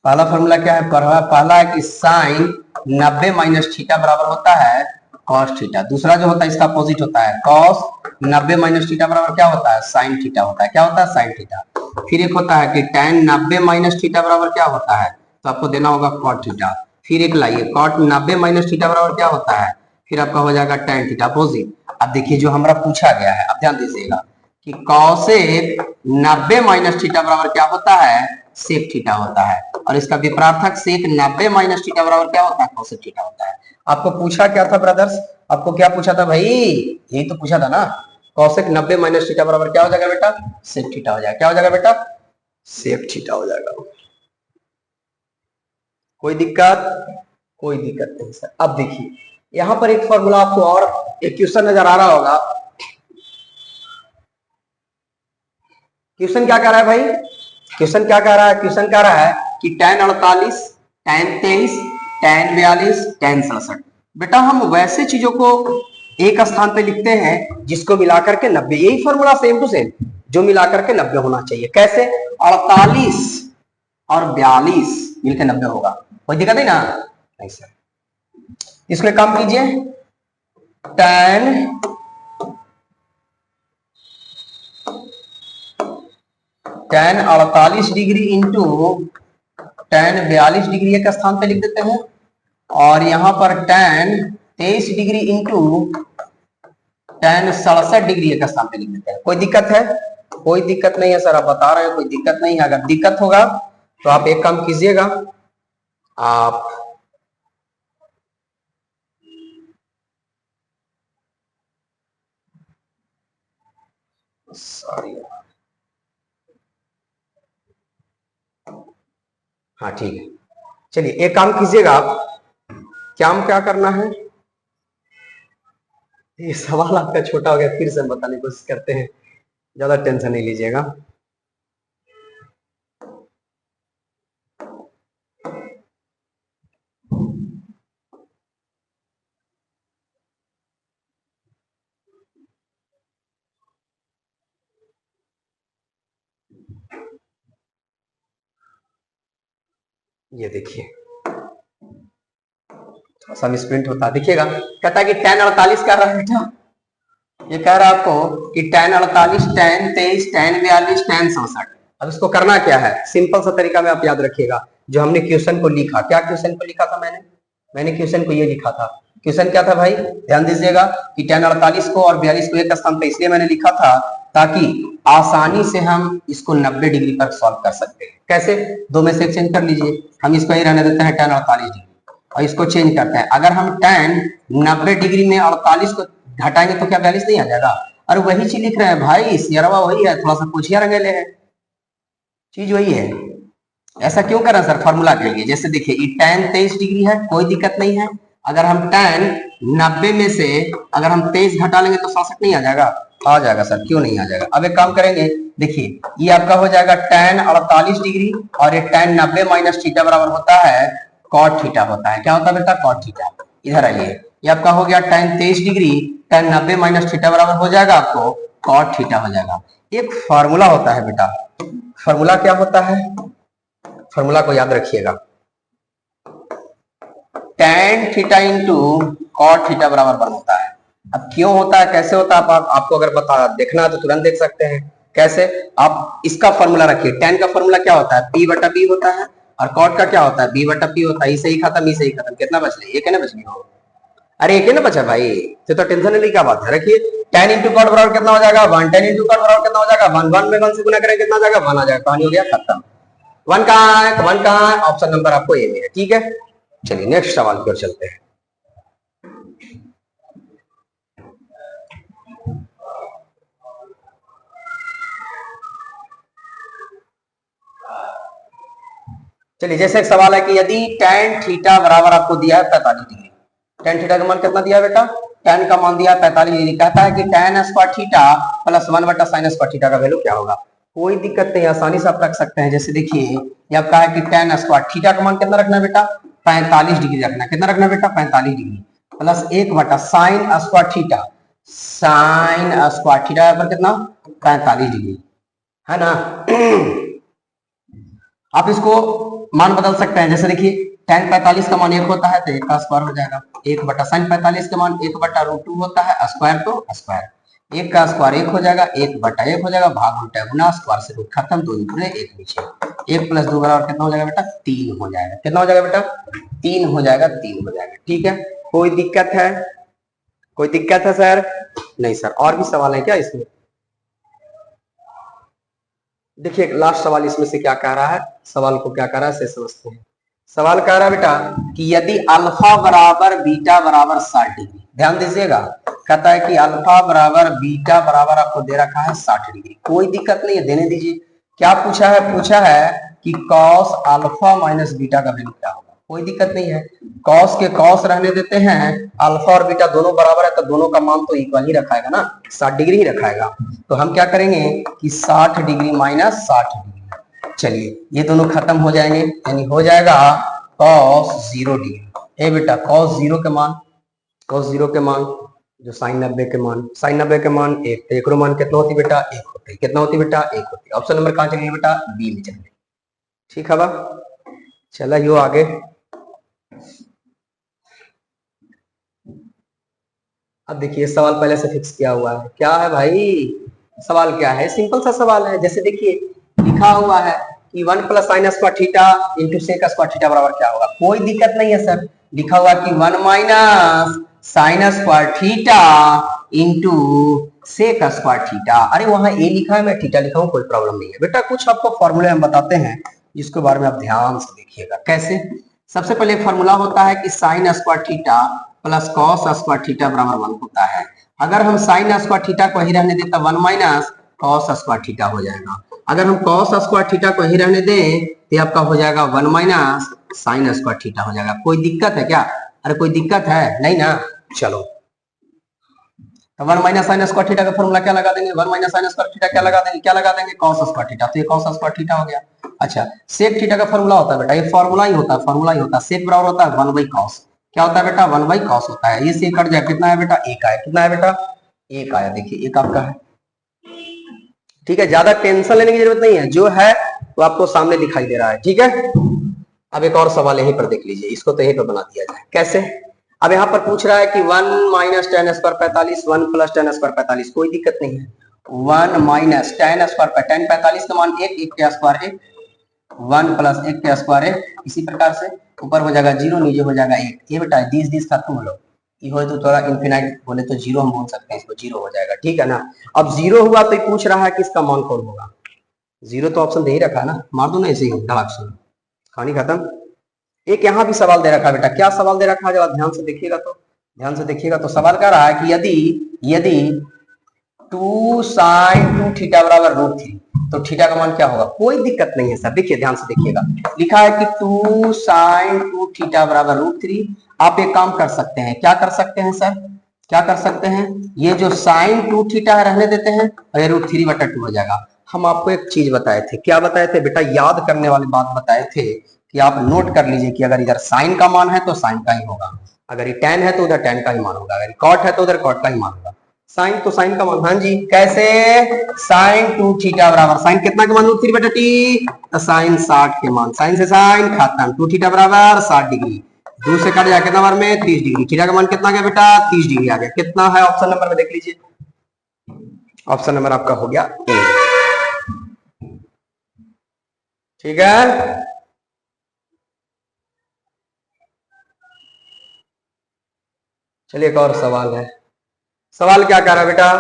Speaker 1: पहला फॉर्मूला क्या है, पहला है कि साइन 90 माइनस थीटा बराबर होता है कॉस थीटा। दूसरा जो होता है इसका अपोजिट होता है, कॉस 90 माइनस थीटा बराबर क्या होता है, साइन थीटा होता है। क्या होता है, साइन थीटा। फिर एक होता है कि tan 90 माइनस थीटा बराबर क्या होता है, तो आपको देना होगा कॉट थीटा। फिर एक लाइए, कॉट 90 माइनस थीटा बराबर क्या होता है, फिर आपका हो जाएगा tan थीटा अपोजिट। अब देखिए जो हमारा पूछा गया है, अब ध्यान दीजिएगा कि कॉसेक 90 माइनस थीटा बराबर क्या होता है, सेक थीटा होता है, और इसका विपरार्थक सेक 90 माइनस थीटा बराबर क्या होता है, कोसेक थीटा होता है। आपको पूछा क्या था ब्रदर्स, आपको क्या पूछा था भाई, यही तो पूछा था ना, कॉसेक 90 माइनस थीटा बराबर क्या हो जाएगा बेटा, सेक थीटा हो जाएगा। क्या हो जाएगा बेटा, सेक थीटा हो जाएगा। कोई दिक्कत, कोई दिक्कत नहीं सर। अब देखिए यहां पर एक फॉर्मूला आपको और एक क्वेश्चन नजर आ रहा होगा। क्वेश्चन क्या कह रहा है भाई? क्वेश्चन क्या कह रहा है? क्वेश्चन कह रहा है कि tan 48, tan 23, tan 42, tan 67। बेटा हम वैसे चीजों को एक स्थान पे लिखते हैं जिसको मिलाकर के 90, यही फॉर्मूला सेम टू सेम, जो मिलाकर के 90 होना चाहिए। कैसे? 48 और 42 मिलकर 90 होगा। कोई दिक्कत नहीं ना? नहीं सर। इसको काम कीजिए, tan 48 degree into tan 42 degree एक स्थान पे लिख देते हैं, और यहां पर tan 23 degree into tan 67 degree एक स्थान पे लिख देते हैं। कोई दिक्कत है? कोई दिक्कत नहीं है सर, आप बता रहे हैं कोई दिक्कत नहीं है। अगर दिक्कत होगा तो आप एक काम कीजिएगा, आप सॉरी, हाँ ठीक है, चलिए एक काम कीजिएगा आप, क्या करना है, ये सवाल आपका छोटा हो गया, फिर से हम बताने की कोशिश करते हैं, ज्यादा टेंशन नहीं लीजिएगा। ये देखिए थोड़ा सा मिसप्रिंट होता है, देखिएगा, कहता है कि tan 48 क्या रहा है बेटा? ये कह रहा है आपको कि tan 48, tan 23, tan 42, tan 67। अब इसको करना क्या है? सिंपल सा तरीका में आप याद रखिएगा, जो हमने क्वेश्चन को लिखा, क्या क्वेश्चन को लिखा था मैंने क्वेश्चन को ये लिखा था। क्वेश्चन क्या था भाई? ध्यान दीजिएगा कि tan 48 को और 42 को एक स्थान पे इसलिए मैंने लिखा था ताकि आसानी से हम इसको 90 डिग्री पर सॉल्व कर सकते हैं। कैसे? दो में से एक चेंज कर लीजिए, हम इसको ही रहने देते हैं tan 48 डिग्री, और इसको चेंज करते हैं। अगर हम tan 90 डिग्री में 48 को घटाएंगे तो क्या 42 नहीं आ जाएगा? और वही चीज लिख रहे हैं भाई, सियरवा वही है, थोड़ा सा पूछिया रंगेले है, चीज वही है। ऐसा क्यों कर रहे हैं सर? फॉर्मूला के लिए। जैसे देखिए ये tan 23 डिग्री है, कोई दिक्कत नहीं है। अगर हम tan 90 में से अगर हम 23 घटा लेंगे तो 67 नहीं आ जाएगा? आ जाएगा सर, क्यों नहीं आ जाएगा। अब एक काम करेंगे, देखिए ये आपका हो जाएगा tan 48 डिग्री, और ये tan 90 माइनस थीटा बराबर होता है cot थीटा होता है। क्या होता है बेटा? cot theta. इधर आइए, ये आपका हो गया tan 23 degree, tan 90 minus theta बराबर हो जाएगा आपको cot थीटा हो जाएगा। एक फॉर्मूला होता है बेटा, फॉर्मूला क्या होता है? फॉर्मूला को याद रखिएगा, tan theta into cot theta बराबर 1 होता है। अब क्यों होता है, कैसे होता है, आपको अगर बता देखना है तो तुरंत देख सकते हैं। कैसे? आप इसका फॉर्मूला रखिए, tan का फॉर्मूला क्या होता है? p बटा b होता है, और cot का क्या होता है? b बटा p होता है। इसे ही खत्म, इसे ही खत्म, कितना बच रहा है? एक है ना बच गया? अरे एक है ना बचा भाई, तो टेंशन लेने की क्या बात है। रखिए tan इंटू cot बराबर कितना हो जाएगा? 1। tan इंटू cot बराबर कितना हो जाएगा? 1। 1 में 1 से गुना करें कितना आ जाएगा? 1 आ जाएगा। कहानी हो गया खत्म। 1 कहाँ है? 1 कहाँ है? ऑप्शन नंबर आपको ए में है। ठीक है, चलिए नेक्स्ट सवाल की ओर चलते हैं। चलिए जैसे एक सवाल है कि यदि tan थीटा बराबर आपको दिया है 45 डिग्री, tan थीटा का मान कितना दिया बेटा? tan का मान दिया 45 डिग्री। कहता है कि tan स्क्वायर थीटा प्लस 1 बटा sin स्क्वायर थीटा का वैल्यू क्या होगा? कोई दिक्कत नहीं, आसानी से आप रख सकते हैं। जैसे देखिए ये आपका है कि tan स्क्वायर थीटा का मान कितना रखना है बेटा? 45 डिग्री रखना है। कितना रखना है बेटा? 45 डिग्री, प्लस 1 बटा sin square theta. sin square theta पर कितना? 45 डिग्री, है ना? आप इसको मान बदल सकते हैं। जैसे देखिए tan 45 का मान 1 होता है तो 1 का स्क्वायर हो जाएगा। 1 बटा sin 45 का मान 1 बटा √2 होता है, स्क्वायर तो स्क्वायर, 1 का स्क्वायर 1 हो जाएगा, 1 बटा 1 हो जाएगा, भाग उल्टा गुना, स्क्वायर से रूट खत्म, 2 गुणे 1 नीचे, 1 प्लस 2 बराबर कितना हो जाएगा बेटा? 3 हो जाएगा। कितना हो जाएगा बेटा? 3 हो जाएगा, 3 हो जाएगा। ठीक है, कोई दिक्कत है? कोई दिक्कत है सर? नहीं सर। और भी सवाल है क्या इसमें? देखिए लास्ट सवाल इसमें से क्या कह रहा है, सवाल को क्या कह रहा है से समझते हैं। सवाल कह रहा है बेटा कि यदि अल्फा बराबर बीटा बराबर 60 डिग्री, ध्यान दीजिएगा, कहता है कि अल्फा बराबर बीटा बराबर आपको दे रखा है 60 डिग्री। कोई दिक्कत नहीं है, देने दीजिए। क्या पूछा है? पूछा है कि cos अल्फा माइनस बीटा का वैल्यू क्या होगा। कोई दिक्कत नहीं है। कॉस के कॉस रहने देते हैं, अल्फा और बीटा दोनों बराबर है तो दोनों का मान तो इक्वल ही रखाएगा ना, 60 डिग्री ही रखाएगा। तो हम क्या करेंगे कि 60 डिग्री माइनस 60 डिग्री, चलिए ये दोनों खत्म हो जाएंगे, यानी हो जाएगा कॉस 0 डिग्री। ए बेटा कॉस 0 के मान, कॉस 0 के मान जो साइन 90 के मान, साइन 90 के मान 1, तो एक मान कितना होती बेटा 1 होती, कितना होती बेटा 1 होती। ऑप्शन नंबर कहाँ चलिए बेटा बी में चलिए, ठीक है बा। चला यो आगे, अब देखिए सवाल पहले से फिक्स किया हुआ है। क्या है भाई सवाल, क्या है, सिंपल सा सवाल है। जैसे देखिए लिखा हुआ है कि 1 plus sine square theta into sec square theta बराबर क्या होगा, कोई दिक्कत नहीं है सर। लिखा हुआ कि 1 minus sine square theta into sec square theta, अरे वहां ए लिखा है मैं थीटा लिखा हूं, कोई प्रॉब्लम नहीं है बेटा। कुछ आपको फॉर्मूले हम बताते हैं जिसके बारे में आप ध्यान से देखिएगा। कैसे, सबसे पहले फॉर्मूला होता है कि sign square theta plus cos square theta बराबर 1 होता है। अगर हम साइन स्क्वायर थीटा को ही रहने दें तो 1 माइनस कॉस स्क्वायर थीटा हो जाएगा। अगर हम कॉस स्क्वायर थीटा को ही रहने दें तो आपका हो जाएगा 1 माइनस साइन स्क्वायर थीटा हो जाएगा। कोई दिक्कत है क्या, अरे कोई दिक्कत है नहीं ना। चलो तो 1 माइनस साइन स्क्वायर थीटा का फॉर्मूला क्या लगा देंगे, 1 माइनस साइन स्क्वायर थीटा क्या लगा देंगे, क्या लगा देंगे कॉस स्क्वायर थीटा, तो ये कॉस स्क्वायर थीटा हो गया। अच्छा सेक थीटा का फॉर्मूला होता है बेटा, ये फॉर्मूला ही होता है, फॉर्मूला ही होता है, सेक बराबर होता है 1 बाई कॉस, क्या होता है बेटा 1 बाई कॉस होता है। ये से कट जाए कितना है बेटा 1 आया, कितना है बेटा 1 आया, देखिए 1 आपका है, ठीक है। ज्यादा टेंशन लेने की जरूरत नहीं है, जो है वो आपको सामने दिखाई दे रहा है, ठीक है। अब एक और सवाल यहीं पर देख लीजिए, इसको तो यहीं पर बना दिया जाए। कैसे, अब यहाँ पर पूछ रहा है कि 1 minus ten square 45, 1 plus ten square 45, कोई दिक्कत नहीं है। 1 माइनस टेन स्क्वायर टेन 45 का मान 1, 1 के स्क्वायर 1, 1 प्लस 1 के स्क्वायर 1, इसी प्रकार से ऊपर हो जाएगा 0, नीचे हो जाएगा 1। ये बेटा 20 खत्म हो लो, ये हो तो थोड़ा इनफिनाइट बोले तो 0 हम बोल सकते हैं, इसको 0 हो जाएगा, ठीक है ना। अब 0 हुआ तो पूछ रहा है कि इसका मान कौन होगा, 0 तो ऑप्शन दे ही रखा है ना, मार दो ना ऐसे ही धड़ाक से, कहानी खत्म। एक यहाँ भी सवाल दे रखा है बेटा, क्या सवाल दे रखा है जब आप ध्यान से देखिएगा तो, ध्यान से देखिएगा तो सवाल कह रहा है कि यदि 2 sin 2 थीटा बराबर √3, तो थीटा का मान क्या होगा, कोई दिक्कत नहीं है सर। देखिए ध्यान से देखिएगा, लिखा है कि 2 sin 2 थीटा बराबर √3। आप एक काम कर सकते हैं, क्या कर सकते हैं सर, क्या कर सकते हैं, ये जो sin 2 थीटा है रहने देते हैं और ये √3/2 हो जाएगा। हम आपको एक चीज बताए थे, क्या बताए थे बेटा, याद करने वाली बात बताए थे कि आप नोट कर लीजिए कि अगर इधर साइन का मान है तो साइन का ही होगा, अगर ये tan है तो उधर tan का ही मान होगा, अगर कॉट है तो उधर कॉट का ही मान होगा। साइन तो साइन का मान, हाँ जी कैसे, साइन 2 थीटा बराबर साइन कितना के मान √3/t, तो साइन 60 के मान, साइन से साइन खत्म, 2 थीटा बराबर 60 डिग्री, 2 से कट जाए कितना बार में 30 डिग्री, थीटा का मान कितना गया बेटा 30 डिग्री आ गया। कितना है ऑप्शन नंबर में देख लीजिए, ऑप्शन नंबर आपका हो गया ए, ठीक है। चलिए एक और सवाल है, सवाल क्या कह रहा है बेटा,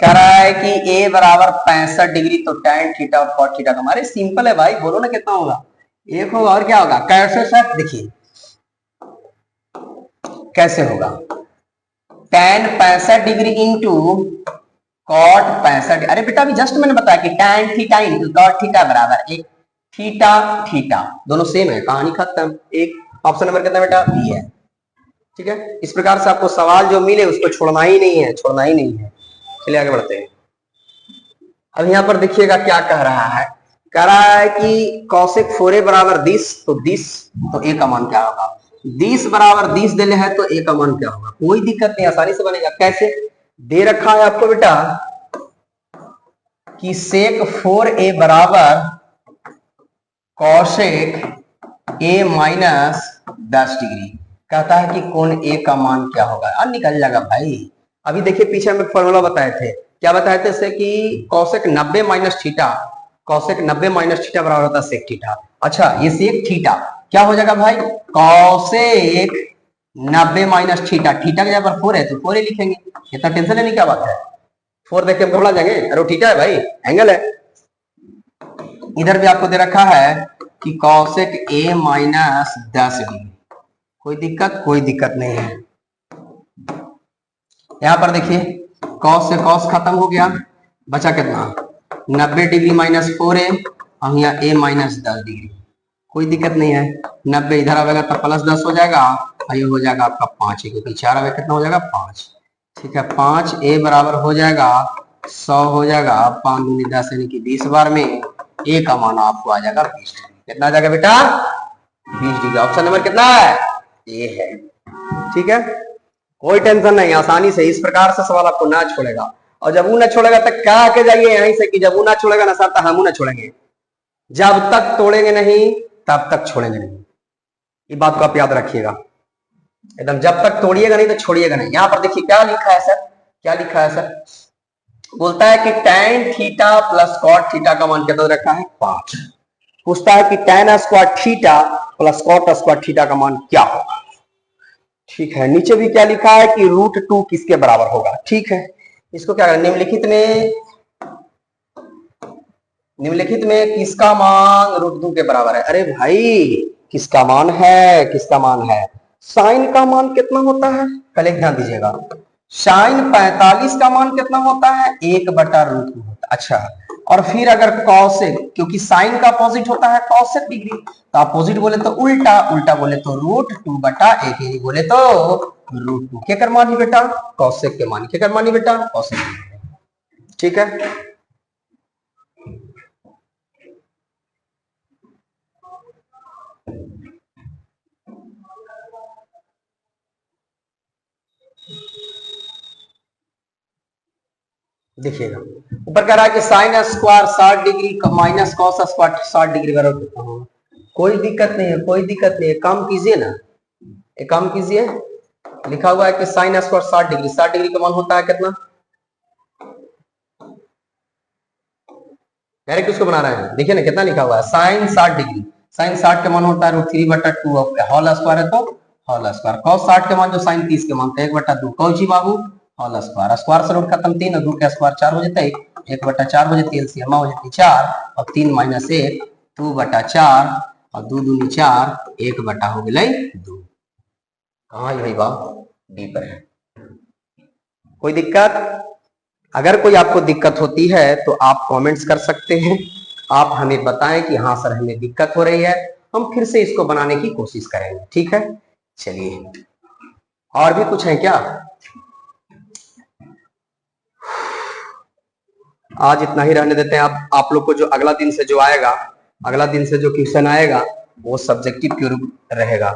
Speaker 1: कह रहा है कि a बराबर 65 डिग्री तो tan थीटा और cot थीटा का, हमारे सिंपल है भाई, बोलो ना कितना होगा, एक होगा और क्या होगा, कैसे सर, देखिए कैसे होगा, tan 65 डिग्री इंटू cot 65, अरे बेटा अभी जस्ट मैंने बताया कि tan theta into cot theta बराबर एक थीटा थीटा, दोनों सेम है, कहानी खत्म। एक ऑप्शन नंबर कितना बेटा बी है, ठीक है। इस प्रकार से आपको सवाल जो मिले उसको छोड़ना ही नहीं है, छोड़ना ही नहीं है। चलिए आगे बढ़ते हैं। अब यहाँ पर देखिएगा क्या कह रहा है, कह रहा है कि cosec 4a बराबर 20, तो 20 तो a का मान क्या होगा, 20 बराबर 20 देने है तो a का मान क्या होगा, कोई दिक्कत नहीं, आसानी से बनेगा। कैसे, दे रखा है आपको बेटा कि sec 4a बराबर cosec a माइनस 10 डिग्री, कहता है कि कोण ए का मान क्या होगा, अब निकल जाएगा भाई। अभी देखिए पीछे हम फॉर्मूला बताए थे, क्या बताए थे से कि cosec 90 minus theta, cosec 90 minus theta बराबर होता है sec थीटा। अच्छा ये sec थीटा क्या हो जाएगा भाई, cosec 90 माइनस थीटा, थीटा के जगह पर 4 है तो 4 ही लिखेंगे, इतना टेंशन लेने की क्या बात है, 4 देख के हम घबरा जाएंगे, अरे थीटा है भाई, एंगल है। इधर भी आपको दे रखा है कि cosec a माइनस 10 डिग्री, कोई दिक्कत नहीं है। यहां पर देखिए cos से cos खत्म हो गया, बचा कितना 90 डिग्री माइनस 4a और यहाँ a माइनस 10 डिग्री, कोई दिक्कत नहीं है। 90 इधर आएगा तो +10 हो जाएगा, और ये हो जाएगा आपका 5, क्योंकि 4 आवे कितना हो जाएगा 5। ठीक है, 5 a बराबर हो जाएगा 100 हो जाएगा 5 दूनी 10 यानी कि 20 बार में a का मान आपको आ जाएगा 20 डिग्री। कितना आ जाएगा बेटा 20 डिग्री। ऑप्शन नंबर कितना है ए है। ठीक है, कोई टेंशन नहीं, आसानी से इस प्रकार से सवाल आपको ना छोड़ेगा। और जब वो ना छोड़ेगा तो क्या आके जाइए यहीं से कि जब वो ना छोड़ेगा ना सर तो हम ना छोड़ेंगे। जब तक तोड़ेंगे नहीं तब तक छोड़ेंगे नहीं, ये बात को आप याद रखिएगा एकदम। जब तक तोड़िएगा नहीं तो छोड़िएगा नहीं। यहां पर देखिए क्या लिखा है सर, क्या लिखा है सर, बोलता है कि tan theta plus cot theta का मान कितना रखा है 5। पूछता है कि tan square theta plus cot square theta का मान क्या होगा। ठीक है, नीचे भी क्या लिखा है कि √2 किसके बराबर होगा। ठीक है, इसको क्या करें, निम्नलिखित में किसका मान √2 के बराबर है। अरे भाई किसका मान है, किसका मान है, साइन का मान कितना होता है, पहले ध्यान दीजिएगा। साइन 45 का मान कितना होता है 1/√2 होता है। अच्छा, और फिर अगर कॉसेक, क्योंकि साइन का अपोजिट होता है कॉसेक डिग्री, तो अपोजिट बोले तो उल्टा, उल्टा बोले तो √2/1 यानी बोले तो √2 क्या कर मानी बेटा कॉसेक के मान, क्या कर मानी बेटा कॉसेक। ठीक है, देखिएगा ऊपर कह रहा है कि sine square 60 degree minus cos square 60 degree बराबर कितना होगा। कोई दिक्कत नहीं है, कोई दिक्कत नहीं है, काम कीजिए ना, एक काम कीजिए। लिखा हुआ है कि साइन स्क्वायर 60 डिग्री, 60 डिग्री का मान होता है कितना, डायरेक्ट उसको बना रहे हैं। देखिए ना कितना लिखा हुआ है साइन 60 डिग्री, साइन 60 के मान होता है √3/2 होल स्क्वायर है तो होल स्क्वायर, cos 60 के मान जो साइन 30 के मान तो 1/2 कौची बाबू होल स्क्वायर, स्क्वायर से रूट खत्म 3 और 2 का स्क्वायर 4 हो जाता है, 1/4 हो जाती है, एलसीएम हो जाती है 4 और 3 - 1 2/4 और 2 दूनी 4 1 हो गई 2। कहाँ है भाई बात डी पर है। कोई दिक्कत, अगर कोई आपको दिक्कत होती है तो आप कमेंट्स कर सकते हैं, आप हमें बताएं कि हाँ सर हमें दिक्कत हो रही है, हम फिर से इसको बनाने की कोशिश करेंगे। ठीक है, चलिए और भी कुछ है क्या, आज इतना ही रहने देते हैं। आप लोग को जो अगला दिन से जो आएगा, अगला दिन से जो क्वेश्चन आएगा वो सब्जेक्टिव के रूप रहेगा।